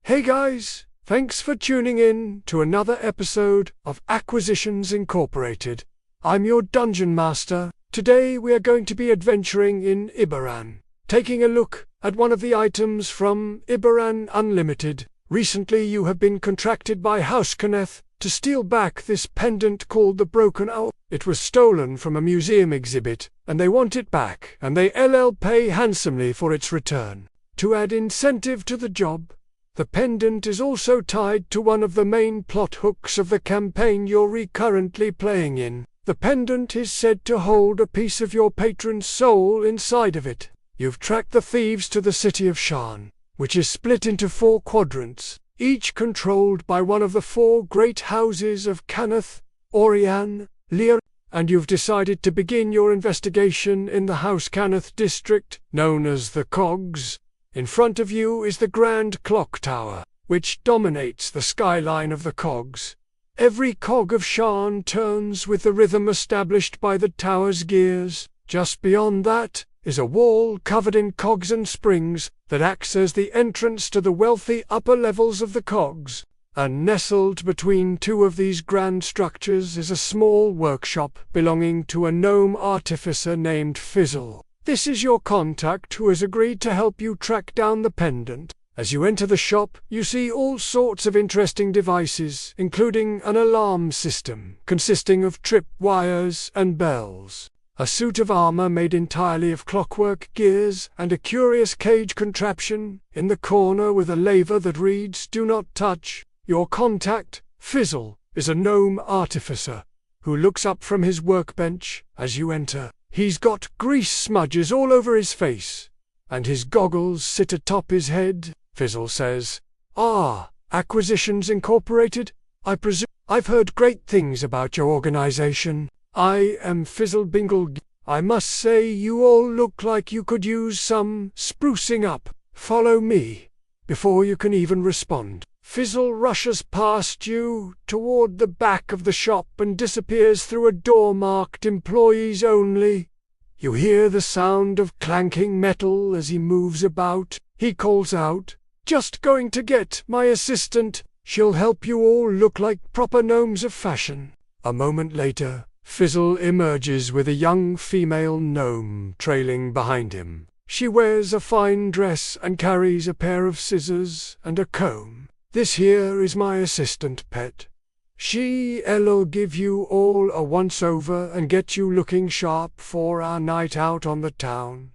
Hey guys, thanks for tuning in to another episode of Acquisitions Incorporated. I'm your Dungeon Master. Today we are going to be adventuring in Ibaran, taking a look at one of the items from Ibaran Unlimited. Recently you have been contracted by House Kenneth to steal back this pendant called the Broken Owl. It was stolen from a museum exhibit, and they want it back, and they pay handsomely for its return. To add incentive to the job, the pendant is also tied to one of the main plot hooks of the campaign you're currently playing in. The pendant is said to hold a piece of your patron's soul inside of it. You've tracked the thieves to the city of Shan, which is split into 4 quadrants, each controlled by one of the 4 great houses of Kenneth, Orian, Lear, and you've decided to begin your investigation in the House Kenneth district, known as the Cogs. In front of you is the Grand Clock Tower, which dominates the skyline of the Cogs. Every cog of Shan turns with the rhythm established by the tower's gears. Just beyond that is a wall covered in cogs and springs that acts as the entrance to the wealthy upper levels of the Cogs. And nestled between 2 of these grand structures is a small workshop belonging to a gnome artificer named Fizzle. This is your contact who has agreed to help you track down the pendant. As you enter the shop, you see all sorts of interesting devices, including an alarm system consisting of trip wires and bells, a suit of armor made entirely of clockwork gears, and a curious cage contraption in the corner with a lever that reads, "Do not touch." Your contact, Fizzle, is a gnome artificer who looks up from his workbench as you enter. He's got grease smudges all over his face, and his goggles sit atop his head. Fizzle says, Acquisitions Incorporated? I presume I've heard great things about your organization. I am Fizzle Bingle. I must say you all look like you could use some sprucing up. Follow me. Before you can even respond, Fizzle rushes past you toward the back of the shop and disappears through a door marked Employees Only. You hear the sound of clanking metal as he moves about. He calls out, "Just going to get my assistant. She'll help you all look like proper gnomes of fashion." A moment later, Fizzle emerges with a young female gnome trailing behind him. She wears a fine dress and carries a pair of scissors and a comb. "This here is my assistant, pet. She'll give you all a once-over and get you looking sharp for our night out on the town."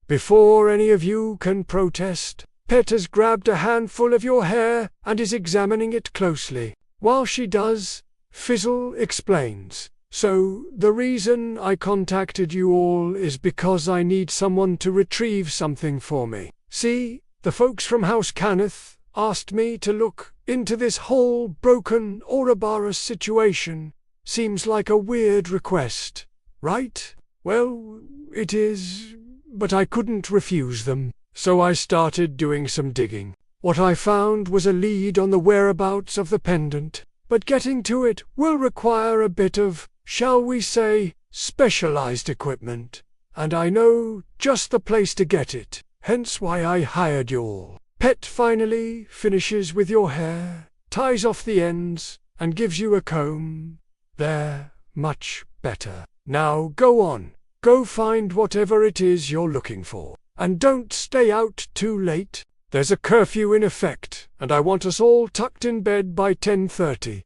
Before any of you can protest, Pet has grabbed a handful of your hair and is examining it closely. While she does, Fizzle explains, "So, the reason I contacted you all is because I need someone to retrieve something for me. See, the folks from House Kenneth asked me to look into this whole broken Ouroboros situation. Seems like a weird request, right? Well, it is, but I couldn't refuse them. So I started doing some digging. What I found was a lead on the whereabouts of the pendant, but getting to it will require a bit of, shall we say, specialized equipment, and I know just the place to get it, hence why I hired you all." Pet finally finishes with your hair, ties off the ends, and gives you a comb. There, much better. Now go on, go find whatever it is you're looking for. And don't stay out too late. There's a curfew in effect, and I want us all tucked in bed by 10:30.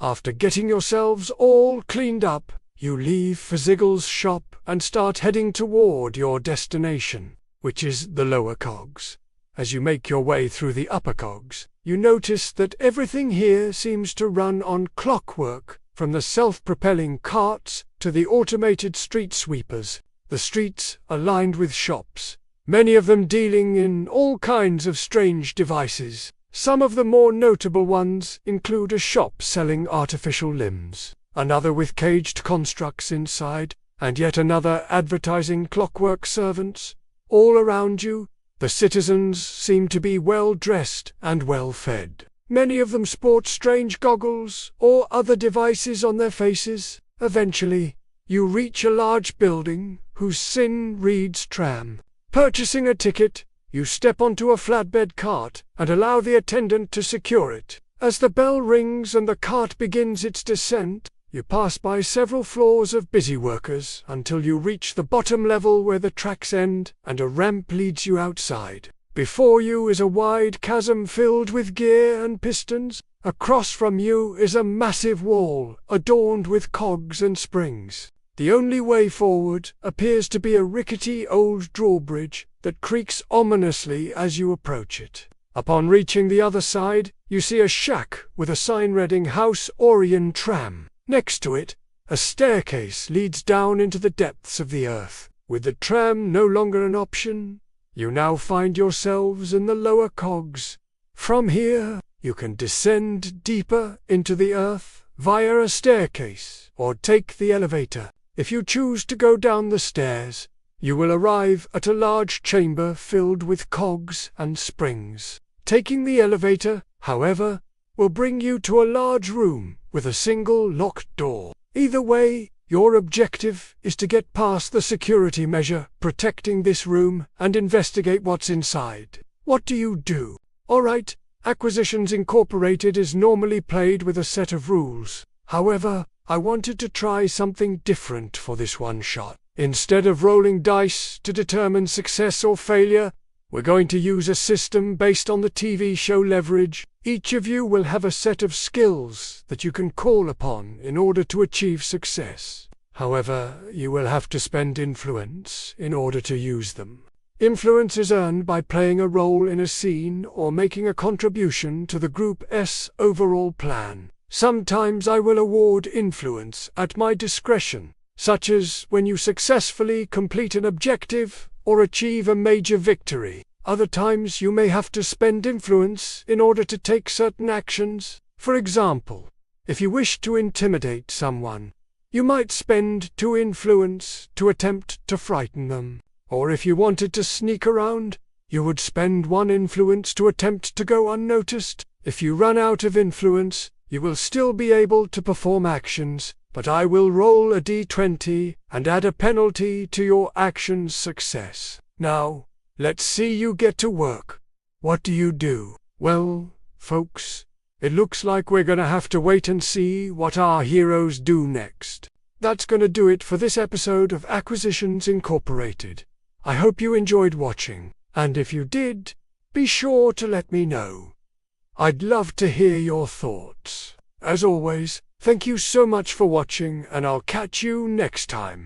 After getting yourselves all cleaned up, you leave Fizzle's shop and start heading toward your destination, which is the lower cogs. As you make your way through the upper cogs, you notice that everything here seems to run on clockwork, from the self-propelling carts to the automated street sweepers. The streets are lined with shops, many of them dealing in all kinds of strange devices. Some of the more notable ones include a shop selling artificial limbs, another with caged constructs inside, and yet another advertising clockwork servants. All around you, the citizens seem to be well-dressed and well-fed. Many of them sport strange goggles or other devices on their faces. Eventually, you reach a large building whose sign reads Tram. Purchasing a ticket, You step onto a flatbed cart and allow the attendant to secure it. As the bell rings and the cart begins its descent, you pass by several floors of busy workers until you reach the bottom level where the tracks end and a ramp leads you outside. Before you is a wide chasm filled with gear and pistons. Across from you is a massive wall adorned with cogs and springs. The only way forward appears to be a rickety old drawbridge that creaks ominously as you approach it. Upon reaching the other side, you see a shack with a sign reading House Orion Tram. Next to it, a staircase leads down into the depths of the earth. With the tram no longer an option, you now find yourselves in the lower cogs. From here, you can descend deeper into the earth via a staircase or take the elevator. If you choose to go down the stairs, you will arrive at a large chamber filled with cogs and springs. Taking the elevator, however, will bring you to a large room with a single locked door. Either way, your objective is to get past the security measure protecting this room and investigate what's inside. What do you do? Alright, Acquisitions Incorporated is normally played with a set of rules. However, I wanted to try something different for this one shot. Instead of rolling dice to determine success or failure, we're going to use a system based on the TV show Leverage. Each of you will have a set of skills that you can call upon in order to achieve success. However, you will have to spend influence in order to use them. Influence is earned by playing a role in a scene or making a contribution to the group's overall plan. Sometimes I will award influence at my discretion, such as when you successfully complete an objective or achieve a major victory. Other times you may have to spend influence in order to take certain actions. For example, if you wish to intimidate someone, you might spend 2 influence to attempt to frighten them. Or if you wanted to sneak around, you would spend 1 influence to attempt to go unnoticed. If you run out of influence, you will still be able to perform actions, but I will roll a d20 and add a penalty to your action's success. Now, let's see you get to work. What do you do? Well, folks, it looks like we're gonna have to wait and see what our heroes do next. That's gonna do it for this episode of Acquisitions Incorporated. I hope you enjoyed watching, and if you did, be sure to let me know. I'd love to hear your thoughts. As always, thank you so much for watching, and I'll catch you next time.